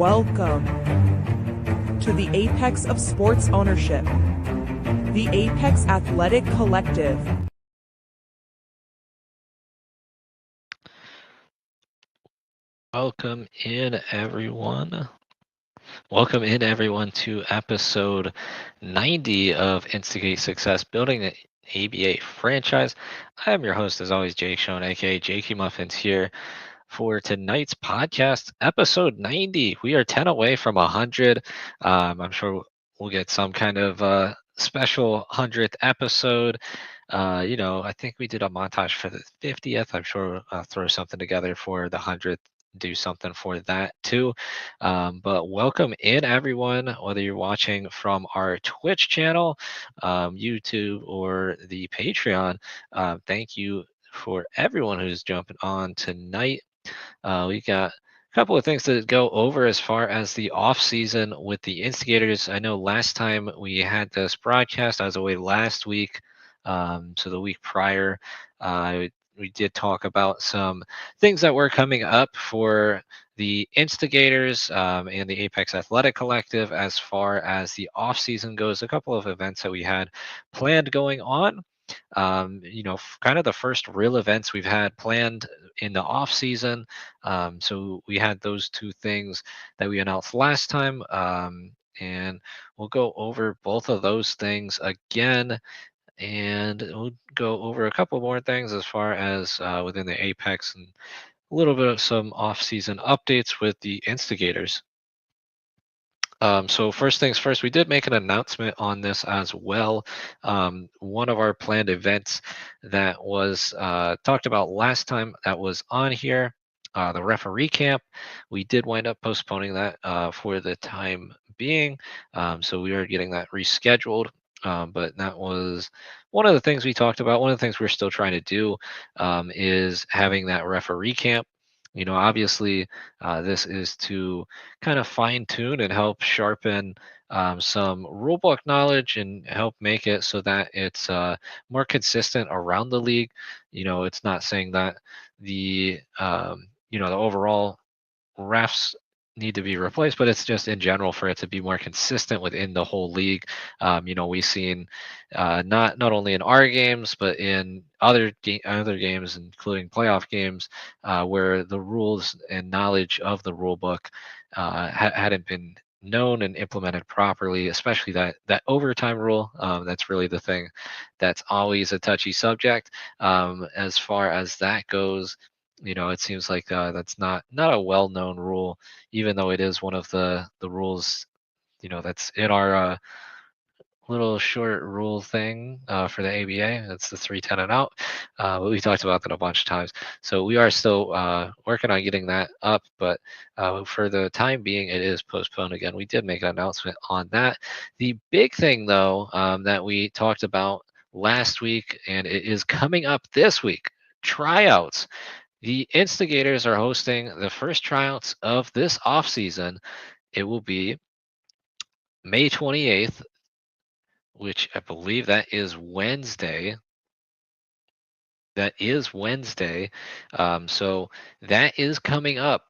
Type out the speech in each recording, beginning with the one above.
Welcome to the apex of sports ownership, the Apex Athletic Collective. Welcome in, everyone. Welcome in, everyone, to episode 90 of Instigate Success, Building the ABA Franchise. I am your host, as always, Jake Schoen, aka Jakeymuffins, here for tonight's podcast, episode 90. We are 10 away from 100. I'm sure we'll get some kind of special 100th episode. I think we did a montage for the 50th. I'm sure I'll throw something together for the 100th, do something for that too. But welcome in, everyone, whether you're watching from our Twitch channel, YouTube, or the Patreon. Thank you for everyone who's jumping on tonight. We got a couple of things to go over as far as the off season with the instigators. I know last time we had this broadcast, I was away last week. So the week prior, we did talk about some things that were coming up for the instigators and the Apex Athletic Collective as far as the off season goes. A couple of events that we had planned going on. Kind of the first real events we've had planned in the off season. So we had those two things that we announced last time. And we'll go over both of those things again, and we'll go over a couple more things as far as within the Apex, and a little bit of some off-season updates with the instigators. So first things first, we did make an announcement on this as well. One of our planned events that was talked about last time that was on here, the referee camp, we did wind up postponing that for the time being. So we are getting that rescheduled. But that was one of the things we talked about. One of the things we're still trying to do is having that referee camp. Obviously, this is to kind of fine tune and help sharpen some rulebook knowledge and help make it so that it's more consistent around the league. It's not saying that the overall refs need to be replaced, but it's just in general for it to be more consistent within the whole league. We've seen not only in our games but in other games, including playoff games, where the rules and knowledge of the rule book hadn't been known and implemented properly, especially that overtime rule. That's really the thing that's always a touchy subject. As far as that goes, it seems like that's not a well-known rule, even though it is one of the rules, that's in our little short rule thing for the ABA. That's the 310 and out. But we talked about that a bunch of times. So we are still working on getting that up, but for the time being, it is postponed again. We did make an announcement on that. The big thing, though, that we talked about last week, and it is coming up this week, tryouts. The instigators are hosting the first tryouts of this offseason. It will be May 28th, which I believe that is Wednesday. That is Wednesday. So that is coming up,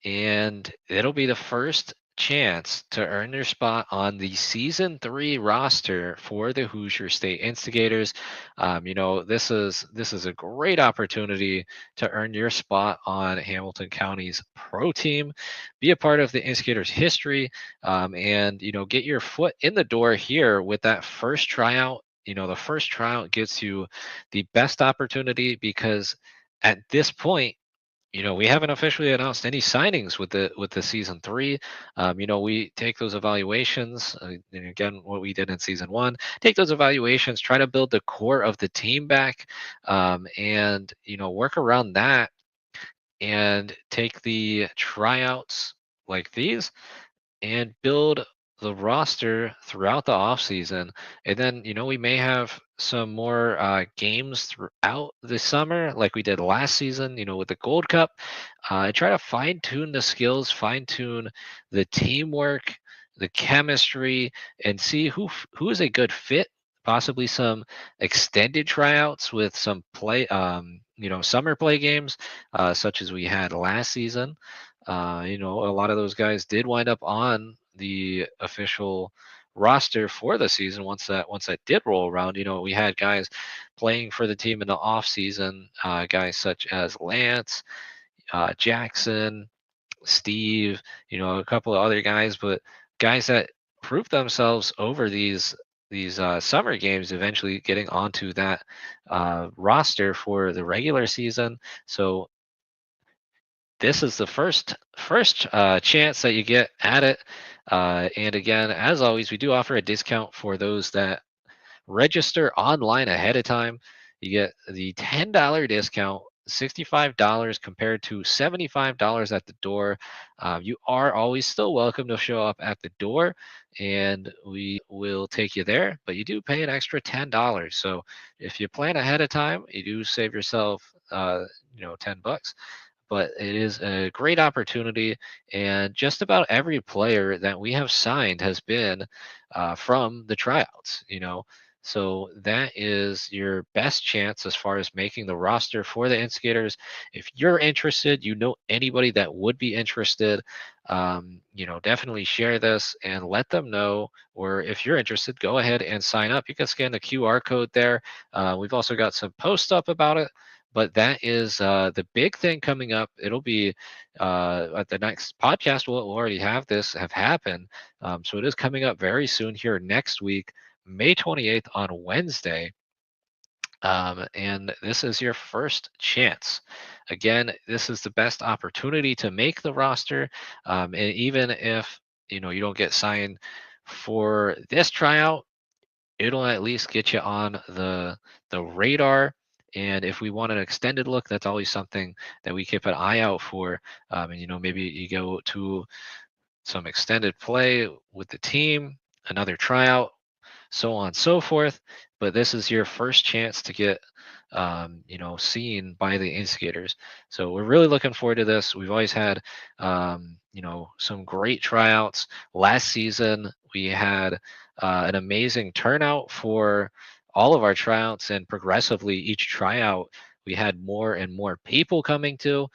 and it'll be the first chance to earn your spot on the season 3 roster for the Hoosier State Instigators. This is a great opportunity to earn your spot on Hamilton County's pro team, be a part of the Instigators history, and get your foot in the door here with that first tryout. The first tryout gets you the best opportunity because at this point, we haven't officially announced any signings with the season 3. We take those evaluations, and again, what we did in season 1, take those evaluations, try to build the core of the team back, and work around that, and take the tryouts like these and build the roster throughout the offseason. And then, we may have some more games throughout the summer, like we did last season, with the Gold Cup, and try to fine tune the skills, fine tune the teamwork, the chemistry, and see who is a good fit. Possibly some extended tryouts with some summer play games, such as we had last season. You know, a lot of those guys did wind up on the official roster for the season once that did roll around. You know, we had guys playing for the team in the off season, guys such as Lance, Jackson, Steve, you know, a couple of other guys, but guys that proved themselves over these summer games, eventually getting onto that roster for the regular season. So this is the first chance that you get at it. And again, as always, we do offer a discount for those that register online ahead of time. You get the $10 discount, $65 compared to $75 at the door. You are always still welcome to show up at the door, and we will take you there. But you do pay an extra $10. So if you plan ahead of time, you do save yourself, $10. But it is a great opportunity, and just about every player that we have signed has been from the tryouts. You know, so that is your best chance as far as making the roster for the Instigators. If you're interested, you know anybody that would be interested, definitely share this and let them know. Or if you're interested, go ahead and sign up. You can scan the QR code there. We've also got some posts up about it. But that is the big thing coming up. It'll be at the next podcast. We'll already have happened. So it is coming up very soon here next week, May 28th on Wednesday. And this is your first chance. Again, this is the best opportunity to make the roster. And even if you don't get signed for this tryout, it'll at least get you on the radar. And if we want an extended look, that's always something that we keep an eye out for. And maybe you go to some extended play with the team, another tryout, so on and so forth. But this is your first chance to get, seen by the Instigators. So we're really looking forward to this. We've always had, some great tryouts. Last season, we had an amazing turnout for all of our tryouts, and progressively each tryout we had more and more people coming to.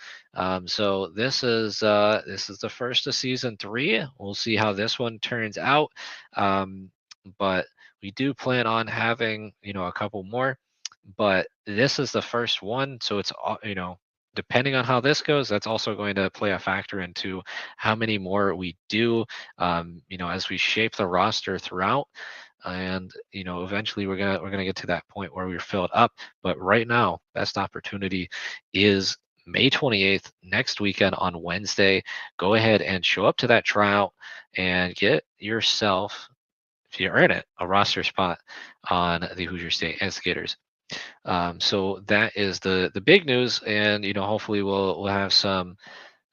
So this is the first of season 3. We'll see how this one turns out. But we do plan on having, a couple more, but this is the first one. So it's, depending on how this goes, that's also going to play a factor into how many more we do, as we shape the roster throughout. And, eventually we're gonna get to that point where we're filled up. But right now, best opportunity is May 28th, next weekend on Wednesday. Go ahead and show up to that tryout and get yourself, if you earn it, a roster spot on the Hoosier State Instigators. So that is the big news, and hopefully we'll have some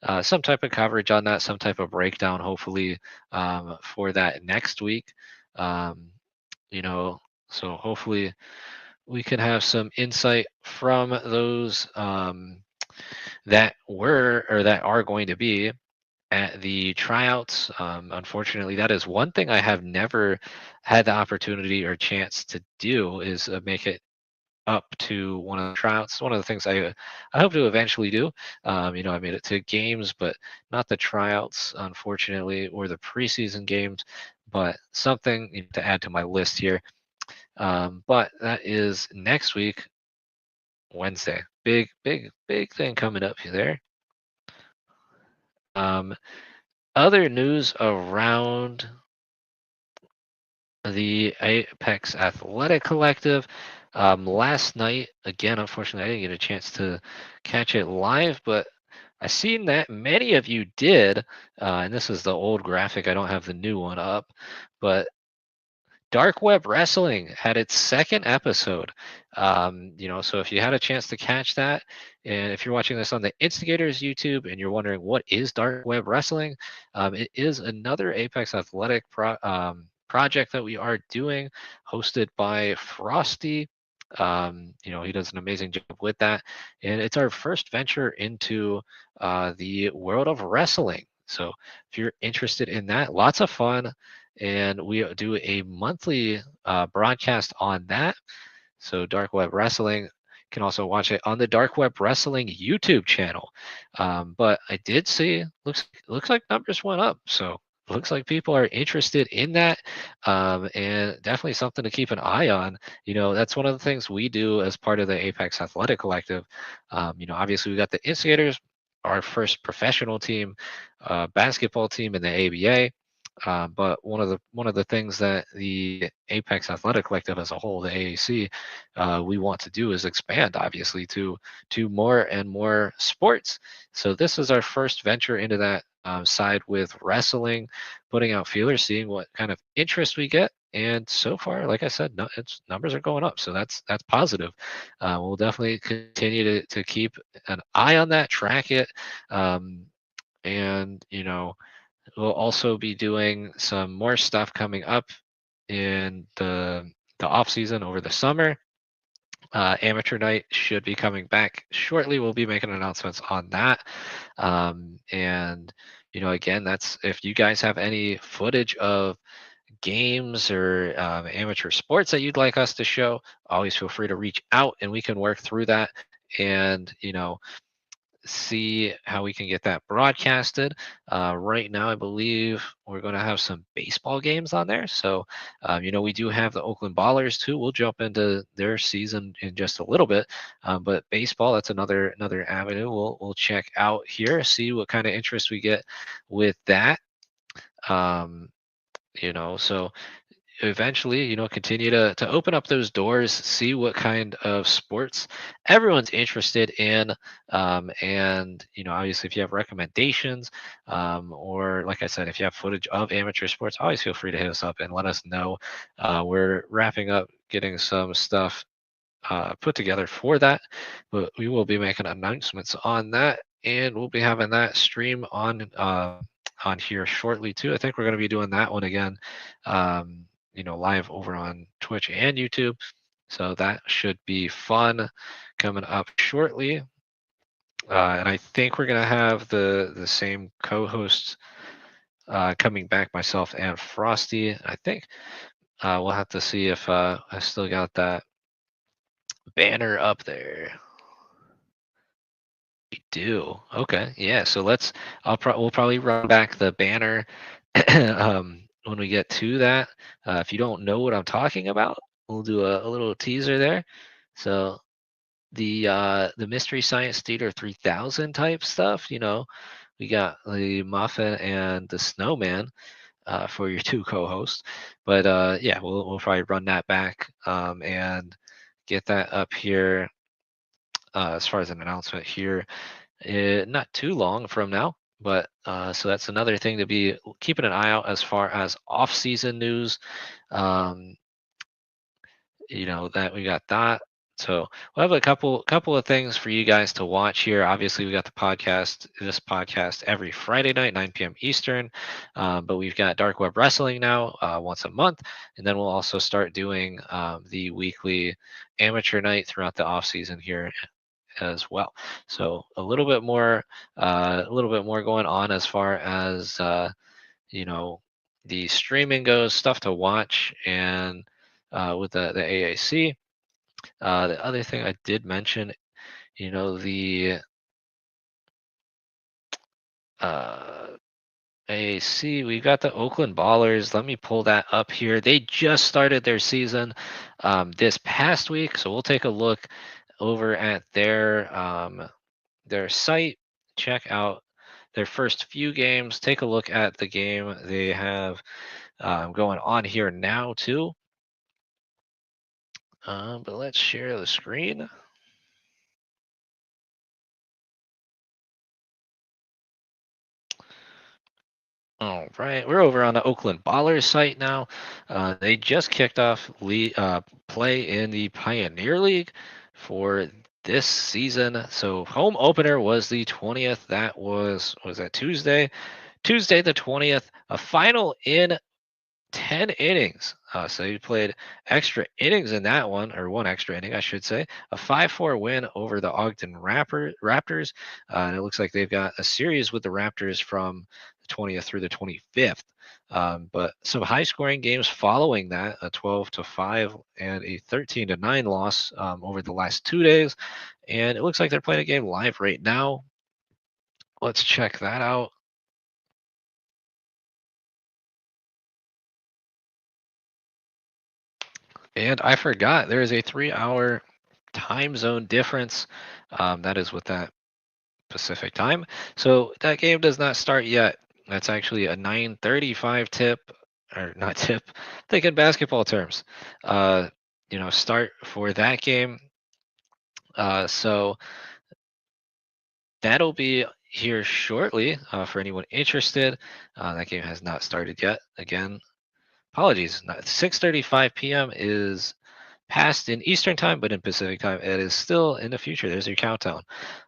type of coverage on that, some type of breakdown, hopefully for that next week. Um, so hopefully we can have some insight from those that were or that are going to be at the tryouts. Unfortunately, that is one thing I have never had the opportunity or chance to do, is make it up to one of the tryouts. One of the things I hope to eventually do. I made it to games, but not the tryouts, unfortunately, or the preseason games. But something to add to my list here. But that is next week, Wednesday. Big, big, big thing coming up there. Other news around the Apex Athletic Collective. Last night, again, unfortunately, I didn't get a chance to catch it live, but I seen that many of you did. And this is the old graphic. I don't have the new one up, but Dark Web Wrestling had its second episode. So if you had a chance to catch that, and if you're watching this on the Instigators YouTube and you're wondering what is Dark Web Wrestling, it is another Apex Athletic project that we are doing, hosted by Frosty. He does an amazing job with that, and it's our first venture into the world of wrestling. So if you're interested in that, lots of fun. And we do a monthly broadcast on that. So Dark Web Wrestling, can also watch it on the Dark Web Wrestling YouTube channel. But I did see looks like numbers went up, so looks like people are interested in that, and definitely something to keep an eye on. That's one of the things we do as part of the Apex Athletic Collective. Obviously we got the Instigators, our first professional team, basketball team in the ABA. But one of the things that the Apex Athletic Collective as a whole, the AAC, we want to do is expand, obviously, to more and more sports. So this is our first venture into that side with wrestling, putting out feelers, seeing what kind of interest we get. And so far, like I said, no, its numbers are going up, so that's positive. We'll definitely continue to keep an eye on that, track it, and we'll also be doing some more stuff coming up in the off season over the summer. Amateur night should be coming back shortly. We'll be making announcements on that. And again, that's if you guys have any footage of games or amateur sports that you'd like us to show, always feel free to reach out and we can work through that. And see how we can get that broadcasted. Right now, I believe we're going to have some baseball games on there. So, we do have the Oakland Ballers too. We'll jump into their season in just a little bit. But baseball, that's another avenue we'll check out here. See what kind of interest we get with that. Um, so eventually, continue to open up those doors, see what kind of sports everyone's interested in. And, obviously, if you have recommendations, or like I said, if you have footage of amateur sports, always feel free to hit us up and let us know. We're wrapping up getting some stuff put together for that, but we will be making announcements on that, and we'll be having that stream on here shortly too. I think we're going to be doing that one again, live over on Twitch and YouTube. So that should be fun coming up shortly. And I think we're going to have the same co-hosts coming back, myself and Frosty. I think we'll have to see if I still got that banner up there. We do. Okay. Yeah. So we'll probably run back the banner when we get to that. If you don't know what I'm talking about, we'll do a little teaser there. So the Mystery Science Theater 3000 type stuff, we got the Muffin and the Snowman for your two co-hosts. But yeah, we'll probably run that back and get that up here as far as an announcement here, not too long from now. But so that's another thing to be keeping an eye out as far as off-season news. Um, that we got that. So we'll have a couple of things for you guys to watch here. Obviously, we got this podcast every Friday night, 9 p.m. Eastern. But we've got Dark Web Wrestling now once a month, and then we'll also start doing the weekly amateur night throughout the off season here as well. So a little bit more going on as far as the streaming goes, stuff to watch, and with the AAC. The other thing I did mention, the uh, AAC, we've got the Oakland Ballers. Let me pull that up here. They just started their season this past week, so we'll take a look over at their site, check out their first few games, take a look at the game they have going on here now too. But let's share the screen. All right, we're over on the Oakland Ballers site now. They just kicked off play in the Pioneer League for this season. So home opener was the 20th. That was that Tuesday? Tuesday the 20th. A final in 10 innings. So he played extra innings in that one, or one extra inning, I should say. A 5-4 win over the Ogden Raptors. And it looks like they've got a series with the Raptors from the 20th through the 25th. But some high scoring games following that, a 12-5 and a 13-9 loss over the last 2 days. And it looks like they're playing a game live right now. Let's check that out. And I forgot there is a 3 hour time zone difference. That is with that Pacific time. So that game does not start yet. That's actually a 9:35 tip, or not tip. Think in basketball terms. Uh, start for that game. So that'll be here shortly for anyone interested. That game has not started yet. Again, apologies. 6:35 p.m. is past in Eastern time, but in Pacific time, it is still in the future. There's your countdown.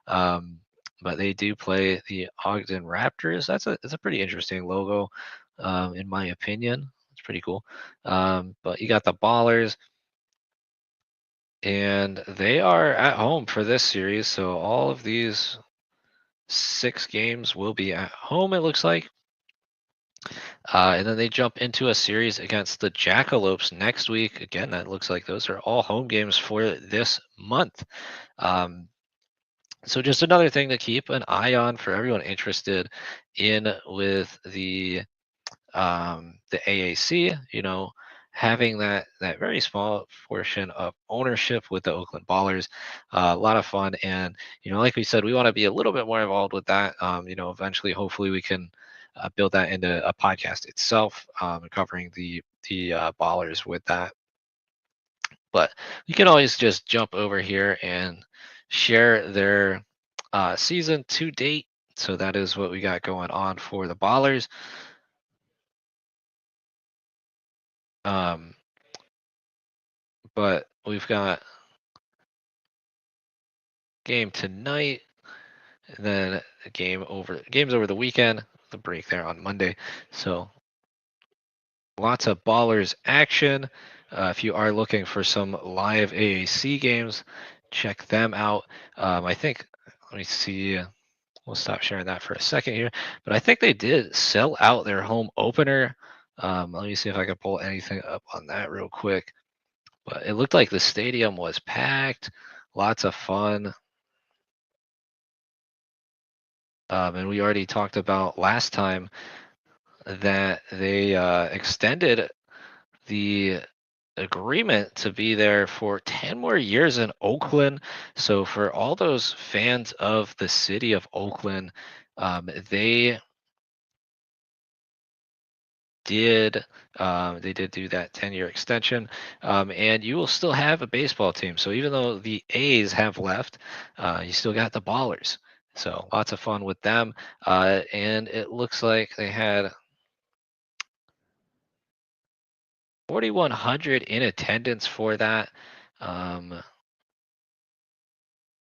Um, but they do play the Ogden Raptors. It's a pretty interesting logo, in my opinion. It's pretty cool. But you got the Ballers, and they are at home for this series. So all of these 6 games will be at home. It looks like. And then they jump into a series against the Jackalopes next week. Again, that looks like those are all home games for this month. Um, so just another thing to keep an eye on for everyone interested in with the AAC. Having that very small portion of ownership with the Oakland Ballers, a lot of fun. And like we said, we want to be a little bit more involved with that. Eventually, hopefully, we can build that into a podcast itself, covering the Ballers with that. But you can always just jump over here and share their season to date. So that is what we got going on for the Ballers. Um, but we've got game tonight, and then a games over the weekend. The break there on Monday. So lots of Ballers action. If you are looking for some live AAC games, check them out. I think. Let me see. We'll stop sharing that for a second here. But I think they did sell out their home opener. Let me see if I can pull anything up on that real quick. But it looked like the stadium was packed, lots of fun. And we already talked about last time that they extended the agreement to be there for 10 more years in Oakland. So for all those fans of the city of Oakland, they did they did do that 10-year extension, and you will still have a baseball team. So even though the A's have left, you still got the Ballers. So lots of fun with them. And it looks like they had 4,100 in attendance for that. Um,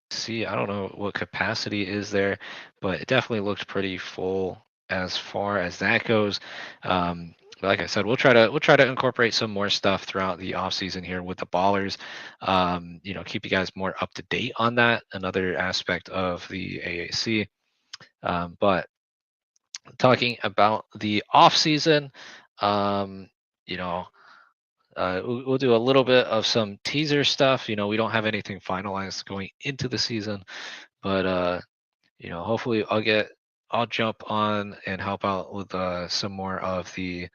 see, I don't know what capacity is there, but it definitely looks pretty full as far as that goes. But like I said, we'll try to incorporate some more stuff throughout the off season here with the Ballers. Keep you guys more up to date on that. Another aspect of the AAC. But talking about the off season, um, you know, we'll do a little bit of some teaser stuff. We don't have anything finalized going into the season, but hopefully I'll jump on and help out with some more of the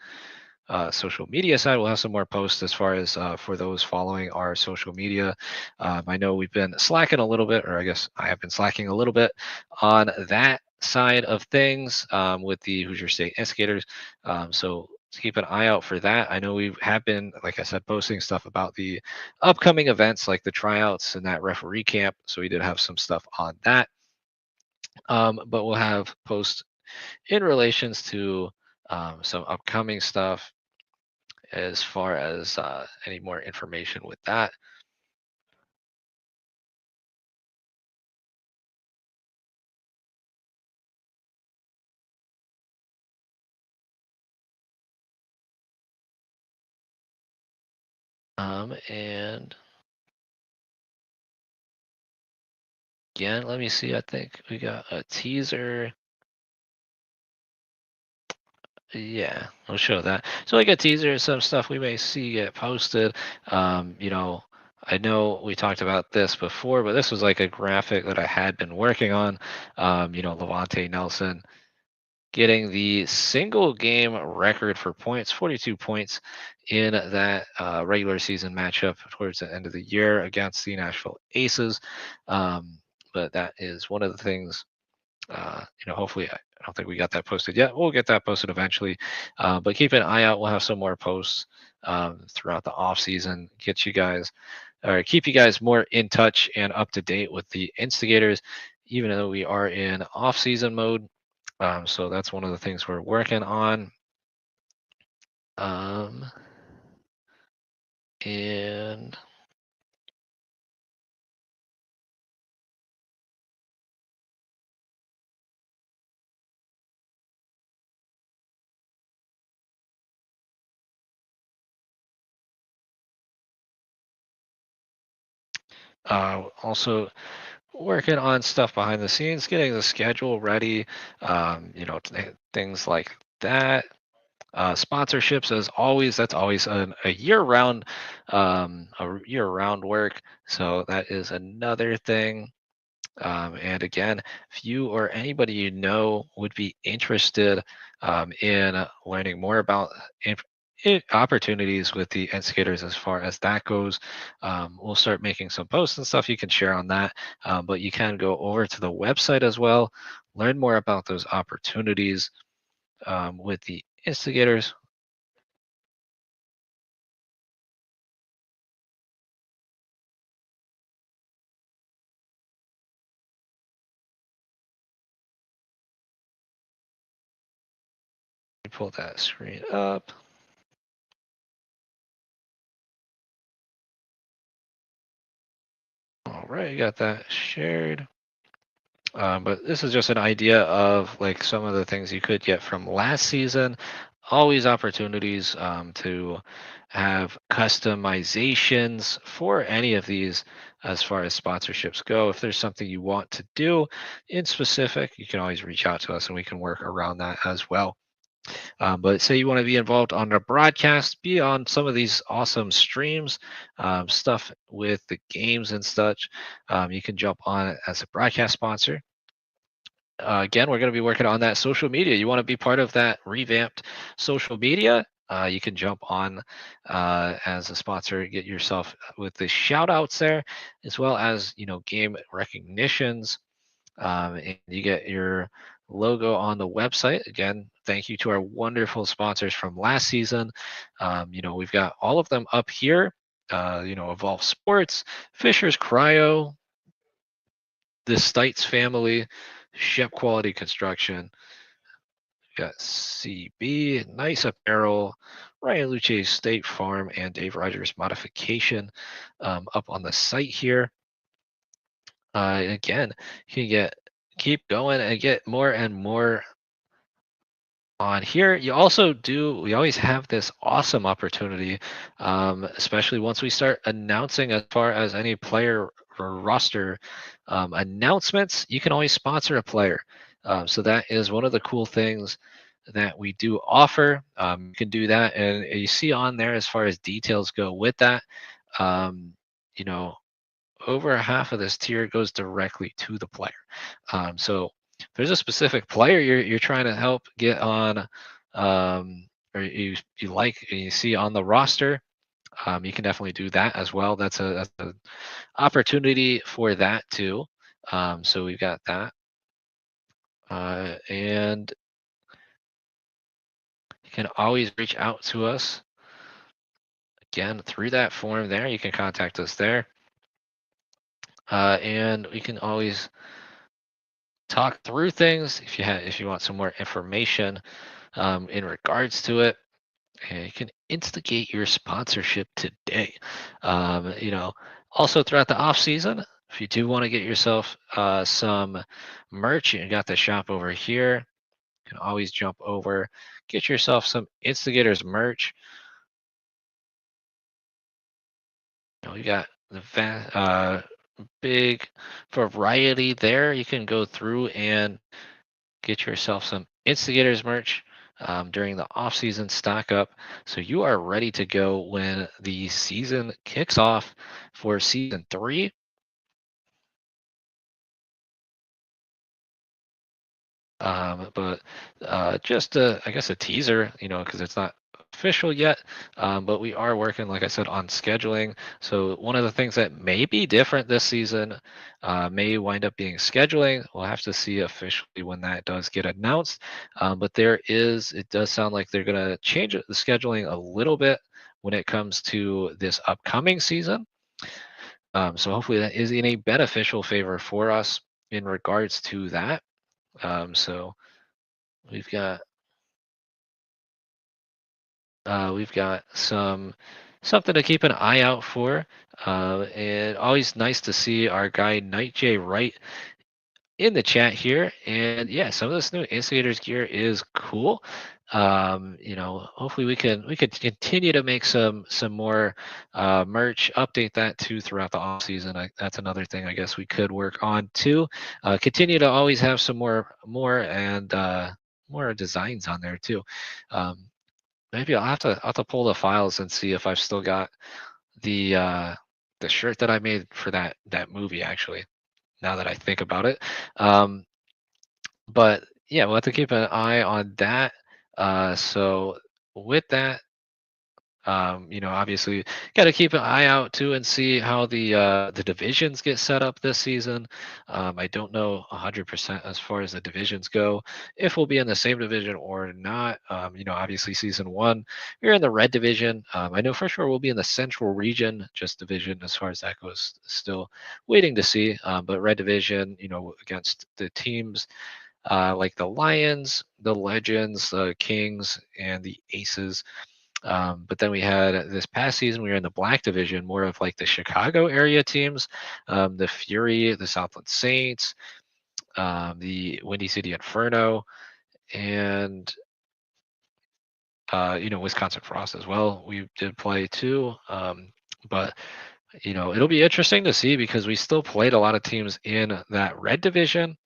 social media side. We'll have some more posts as far as for those following our social media. I know we've been slacking a little bit, or I guess I have been slacking a little bit on that side of things with the Hoosier State Instigators. So keep an eye out for that. I know we have been, like I said, posting stuff about the upcoming events like the tryouts and that referee camp. So we did have some stuff on that. But we'll have posts in relations to some upcoming stuff as far as any more information with that. And again, let me see. I think we got a teaser. Yeah, we'll show that. So like a teaser, some stuff we may see get posted. You know, I know we talked about this before, but this was like a graphic that I had been working on. Levante Nelson getting the single game record for points, 42 points in that regular season matchup towards the end of the year against the Nashville Aces. But that is one of the things hopefully I don't think we got that posted yet. We'll get that posted eventually, but keep an eye out. We'll have some more posts throughout the off season. Get you guys or keep you guys more in touch and up to date with the instigators, even though we are in off season mode. So that's one of the things we're working on. Um, and also working on stuff behind the scenes, getting the schedule ready. Things like that. Sponsorships, as always, that's always a year-round work. So that is another thing. And again, if you or anybody you know would be interested in learning more about opportunities with the Instigators as far as that goes, we'll start making some posts and stuff you can share on that. But you can go over to the website as well, learn more about those opportunities with the Instigators. Pull that screen up. All right, got that shared. But this is just an idea of like some of the things you could get from last season. Always opportunities to have customizations for any of these as far as sponsorships go. If there's something you want to do in specific, you can always reach out to us and we can work around that as well. But say you want to be involved on a broadcast, be on some of these awesome streams, stuff with the games and such. You can jump on it as a broadcast sponsor. Again, we're going to be working on that social media. You want to be part of that revamped social media? You can jump on as a sponsor, get yourself with the shout outs there, as well as game recognitions, and you get your logo on the website. Again, thank you to our wonderful sponsors from last season. We've got all of them up here. Evolve Sports, Fisher's Cryo, the Stites family, Shep Quality Construction. We got CB, Nice Apparel, Ryan Luce's State Farm, and Dave Rogers Modification up on the site here. Again, you can keep going and get more and more on here. We always have this awesome opportunity, especially once we start announcing as far as any player or roster announcements, you can always sponsor a player. So that is one of the cool things that we do offer. You can do that, and you see on there as far as details go with that. Um, you know, over half of this tier goes directly to the player. So if there's a specific player you're trying to help get on, or you like and you see on the roster, you can definitely do that as well. That's a opportunity for that too. So we've got that, and you can always reach out to us again through that form there. You can contact us there, and we can always talk through things if you want some more information in regards to it. And you can instigate your sponsorship today. Also throughout the off season, if you do want to get yourself some merch, you got the shop over here. You can always jump over, get yourself some instigators merch. You got the big variety there. You can go through and get yourself some instigators merch. during the offseason stock up so you are ready to go when the season kicks off for season 3. But just I guess a teaser, because it's not official yet. But we are working, like I said, on scheduling. So one of the things that may be different this season may wind up being scheduling. We'll have to see officially when that does get announced. But it does sound like they're going to change the scheduling a little bit when it comes to this upcoming season. So hopefully that is in a beneficial favor for us in regards to that. So We've got we've got something to keep an eye out for, and always nice to see our guy Night J Wright in the chat here. And yeah, some of this new Instigators gear is cool. Hopefully we could continue to make some more merch, update that too throughout the off season. That's another thing I guess we could work on too. Continue to always have some more and more designs on there too. Um, Maybe I'll have to pull the files and see if I've still got the uh the shirt that I made for that movie actually, now that I think about it. Um but yeah, we'll have to keep an eye on that. So with that, obviously got to keep an eye out too and see how the divisions get set up this season. I don't know 100% as far as the divisions go, if we'll be in the same division or not. Obviously season 1, we're in the red division. I know for sure we'll be in the central region, just division as far as that goes. Still waiting to see. But red division, against the teams like the Lions, the Legends, the Kings, and the Aces. But then we had this past season, we were in the black division, more of like the Chicago area teams, the Fury, the Southland Saints, the Windy City Inferno, and Wisconsin Frost as well. We did play too, but it'll be interesting to see because we still played a lot of teams in that red division.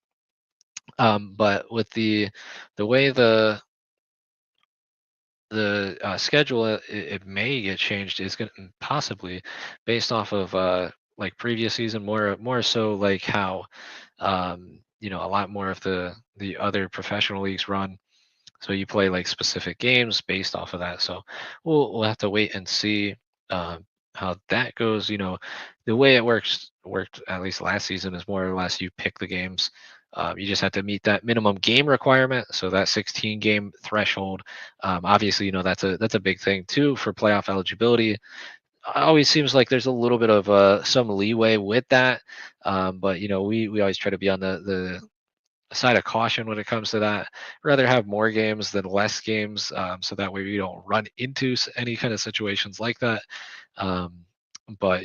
But with the way the schedule, it may get changed, is going to possibly based off of like previous season, more so like how a lot more of the other professional leagues run. So you play like specific games based off of that. So we'll have to wait and see uh, how that goes. The way it worked at least last season is more or less you pick the games. You just have to meet that minimum game requirement, so that 16 game threshold. Obviously, that's a big thing too for playoff eligibility. Always seems like there's a little bit of some leeway with that, but we always try to be on the side of caution when it comes to that. Rather have more games than less games, so that way we don't run into any kind of situations like that. Um, but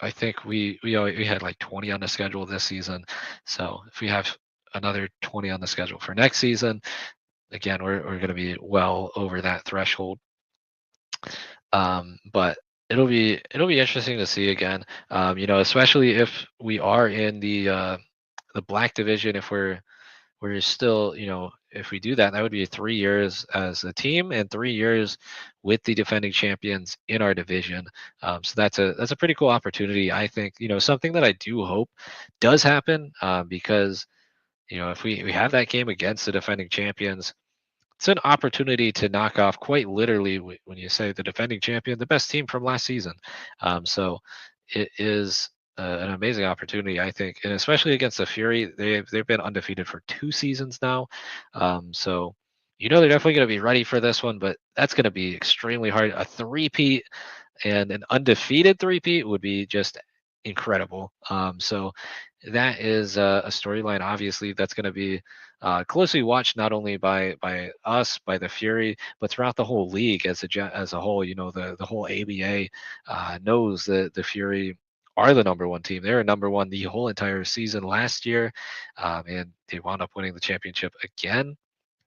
I think we had like 20 on the schedule this season, so if we have another 20 on the schedule for next season, again we're going to be well over that threshold. But it'll be interesting to see again. Especially if we are in the black division, if we're still, if we do that, that would be 3 years as a team and 3 years with the defending champions in our division. So that's a pretty cool opportunity. I think, something that I do hope does happen, because, if we have that game against the defending champions, it's an opportunity to knock off, quite literally, when you say the defending champion, the best team from last season. So it is an amazing opportunity, I think, and especially against the Fury. They've been undefeated for 2 seasons now. So they're definitely going to be ready for this one, but that's going to be extremely hard. A three-peat and an undefeated three-peat would be just incredible. So that is a storyline, obviously, that's going to be closely watched, not only by us, by the Fury, but throughout the whole league as a whole. The whole ABA knows that the Fury are the number one team. They were number one the whole entire season last year, and they wound up winning the championship again.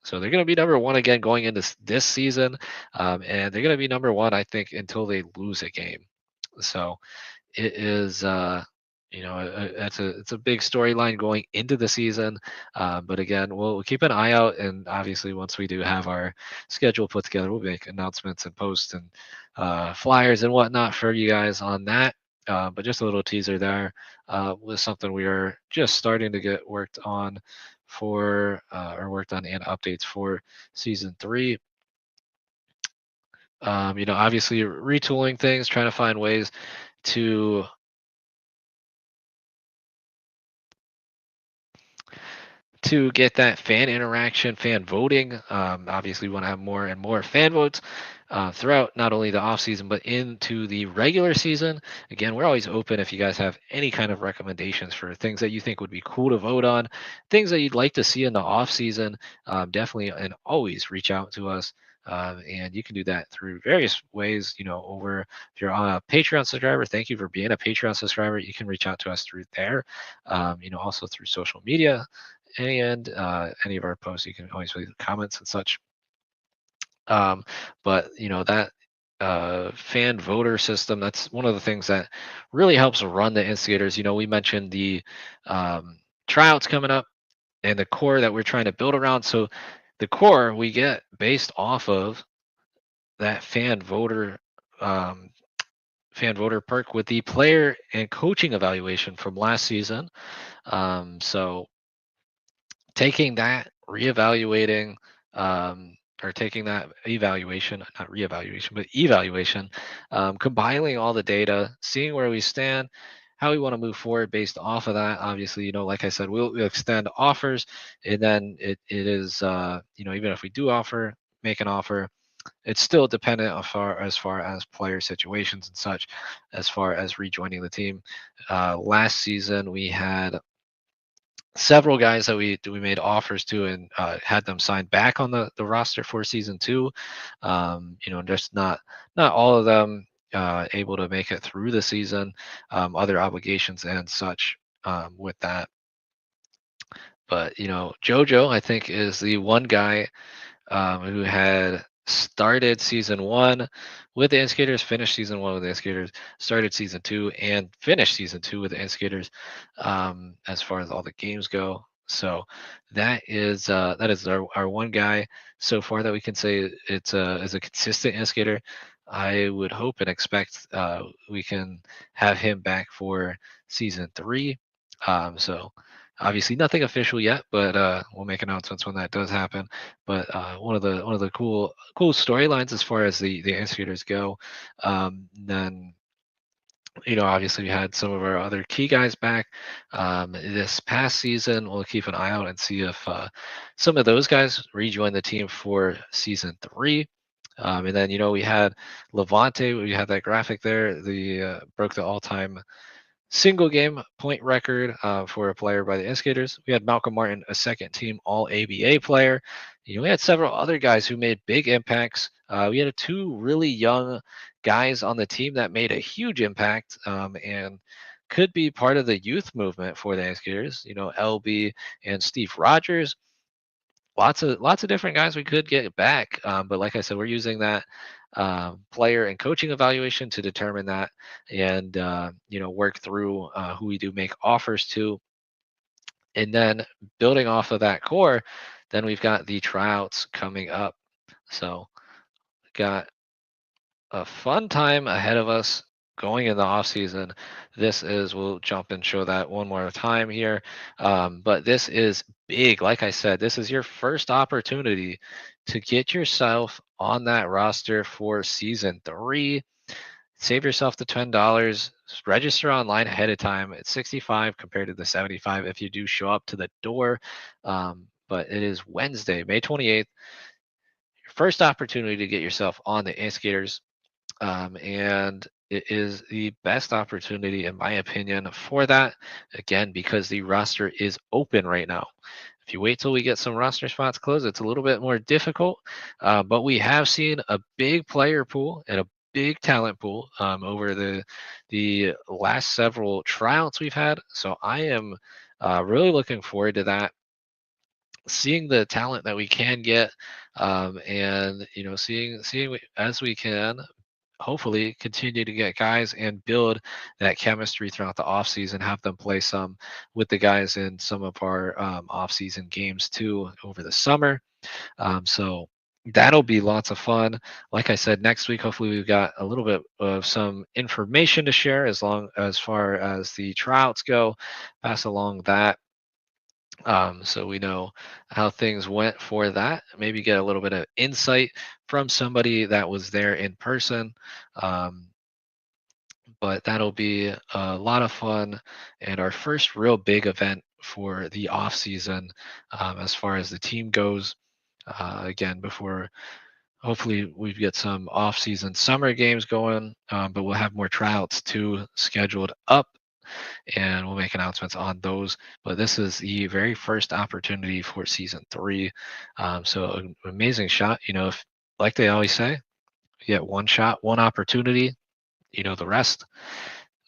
So they're going to be number one again going into this season, and they're going to be number one, I think, until they lose a game. So it is It's a big storyline going into the season. But again, we'll keep an eye out, and obviously once we do have our schedule put together, we'll make announcements and posts and flyers and whatnot for you guys on that. But just a little teaser there was something we are just starting to get worked on or worked on and updates for season 3. Obviously retooling things, trying to find ways to get that fan interaction, fan voting. Obviously, we want to have more and more fan votes throughout not only the off season but into the regular season. Again, we're always open if you guys have any kind of recommendations for things that you think would be cool to vote on, things that you'd like to see in the off season. Definitely and always reach out to us. And you can do that through various ways. Over if you're on a Patreon subscriber, thank you for being a Patreon subscriber. You can reach out to us through there. Also through social media and any of our posts. You can always leave comments and such. But that fan voter system, that's one of the things that really helps run the instigators. We mentioned the tryouts coming up and the core that we're trying to build around. So the core we get based off of that um, fan voter perk with the player and coaching evaluation from last season. So taking that, reevaluating, or taking that evaluation, not reevaluation, but evaluation, compiling all the data, seeing where we stand, how we want to move forward based off of that. Obviously, like I said, we'll extend offers, and then it is, even if we do make an offer, it's still dependent as far as player situations and such, as far as rejoining the team. Last season, we had several guys that we made offers to and had them signed back on the roster for season 2. Just not all of them able to make it through the season, other obligations and such with that. But Jojo, I think, is the one guy who had started season 1 with the Instigators, finished season 1 with the Instigators, started season 2, and finished season 2 with the Instigators, as far as all the games go. So that is our one guy so far that we can say it's is a consistent Instigator. I would hope and expect we can have him back for season 3. So obviously nothing official yet, but we'll make announcements when that does happen. But one of the cool storylines as far as the instigators go. Then obviously we had some of our other key guys back this past season. We'll keep an eye out and see if some of those guys rejoin the team for season 3. And then we had Levante. We had that graphic there. The broke the all-time single game point record for a player by the Instigators. We had Malcolm Martin, a second team All ABA player. We had several other guys who made big impacts. We had two really young guys on the team that made a huge impact and could be part of the youth movement for the Instigators. LB and Steve Rogers. Lots of different guys we could get back, but like I said, we're using that player and coaching evaluation to determine that, and work through who we do make offers to, and then building off of that core, then we've got the tryouts coming up. So got a fun time ahead of us going in the off season. We'll jump and show that one more time here. But this is big. Like I said, this is your first opportunity to get yourself on that roster for season 3. Save yourself the $10. Register online ahead of time. It's 65 compared to the 75 if you do show up to the door. But it is Wednesday, May 28th. Your first opportunity to get yourself on the Instigators, and it is the best opportunity, in my opinion, for that. Again, because the roster is open right now. If you wait till we get some roster spots closed, it's a little bit more difficult. But we have seen a big player pool and a big talent pool over the last several tryouts we've had. So I am really looking forward to that, seeing the talent that we can get, and seeing as we can hopefully continue to get guys and build that chemistry throughout the offseason, have them play some with the guys in some of our offseason games too over the summer. So that'll be lots of fun. Like I said, next week, hopefully we've got a little bit of some information to share as far as the tryouts go, pass along that. So we know how things went for that. Maybe get a little bit of insight from somebody that was there in person. Um, but that'll be a lot of fun and our first real big event for the off season as far as the team goes. Again, before hopefully we get some off season summer games going, but we'll have more tryouts too scheduled up and we'll make announcements on those. But this is the very first opportunity for season 3. So an amazing shot. If like they always say, you get one shot, one opportunity, the rest.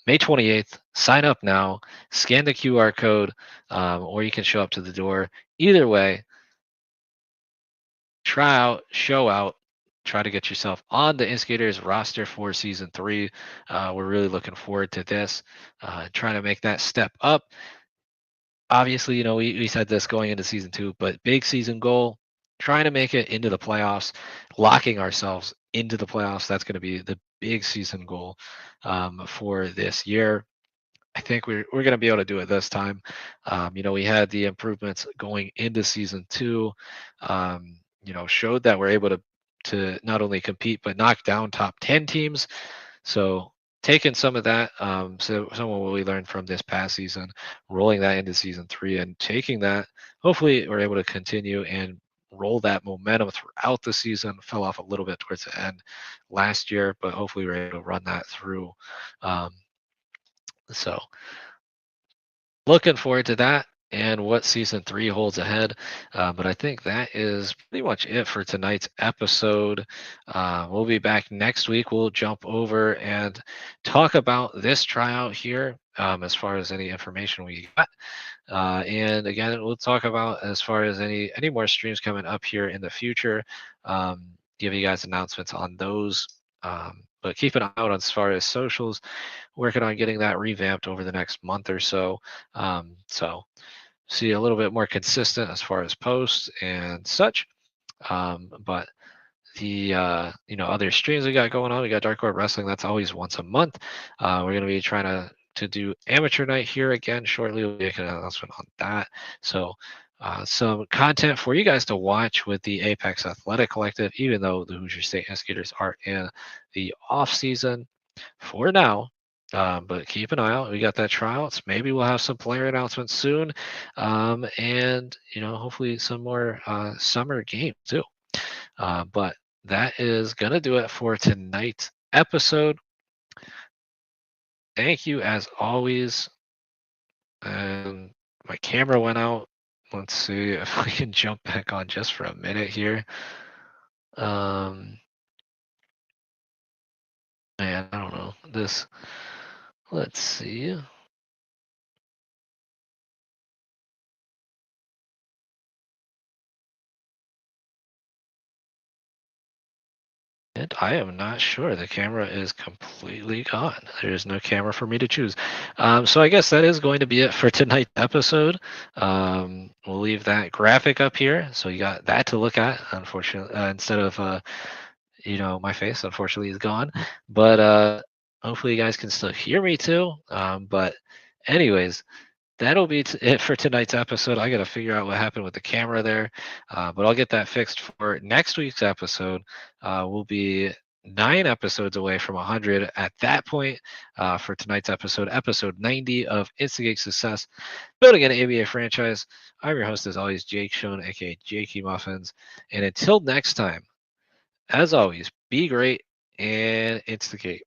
May 28th, sign up now, scan the QR code, or you can show up to the door. Either way, try out, show out, try to get yourself on the Instigators roster for season 3. We're really looking forward to this, trying to make that step up. Obviously, we said this going into season 2, but big season goal, trying to make it into the playoffs, locking ourselves into the playoffs. That's going to be the big season goal for this year. I think we're going to be able to do it this time. We had the improvements going into season 2. Showed that we're able to not only compete but knock down top 10 teams. So taking some of that, so some of what we learned from this past season, rolling that into season 3, and taking that, hopefully we're able to continue and roll that momentum throughout the season. Fell off a little bit towards the end last year, but hopefully we're able to run that through. Um, so looking forward to that and what season 3 holds ahead. But I think that is pretty much it for tonight's episode. We'll be back next week. We'll jump over and talk about this tryout here as far as any information we got. And again, we'll talk about as far as any more streams coming up here in the future. Give you guys announcements on those. But keep an eye out as far as socials, working on getting that revamped over the next month or so. So see a little bit more consistent as far as posts and such. But the other streams we got going on, we got Dark Court Wrestling. That's always once a month. We're gonna be trying to do amateur night here again shortly. We'll make an announcement on that. So some content for you guys to watch with the Apex Athletic Collective, even though the Hoosier State Instigators are in the off season for now. But keep an eye out. We got that tryouts. Maybe we'll have some player announcements soon, and hopefully some more summer games too. But that is gonna do it for tonight's episode. Thank you as always. And my camera went out. Let's see if we can jump back on just for a minute here. Man, I don't know this. Let's see. And I am not sure. The camera is completely gone. There's no camera for me to choose. So I guess that is going to be it for tonight's episode. We'll leave that graphic up here. So you got that to look at, unfortunately, instead of, my face, unfortunately, is gone. But hopefully you guys can still hear me too. But anyways, that'll be it for tonight's episode. I got to figure out what happened with the camera there, but I'll get that fixed for next week's episode. We'll be 9 episodes away from 100 at that point for tonight's episode 90 of Instigate Success, building an ABA franchise. I'm your host, as always, Jake Schoen, aka Jakeymuffins. And until next time, as always, be great and instigate.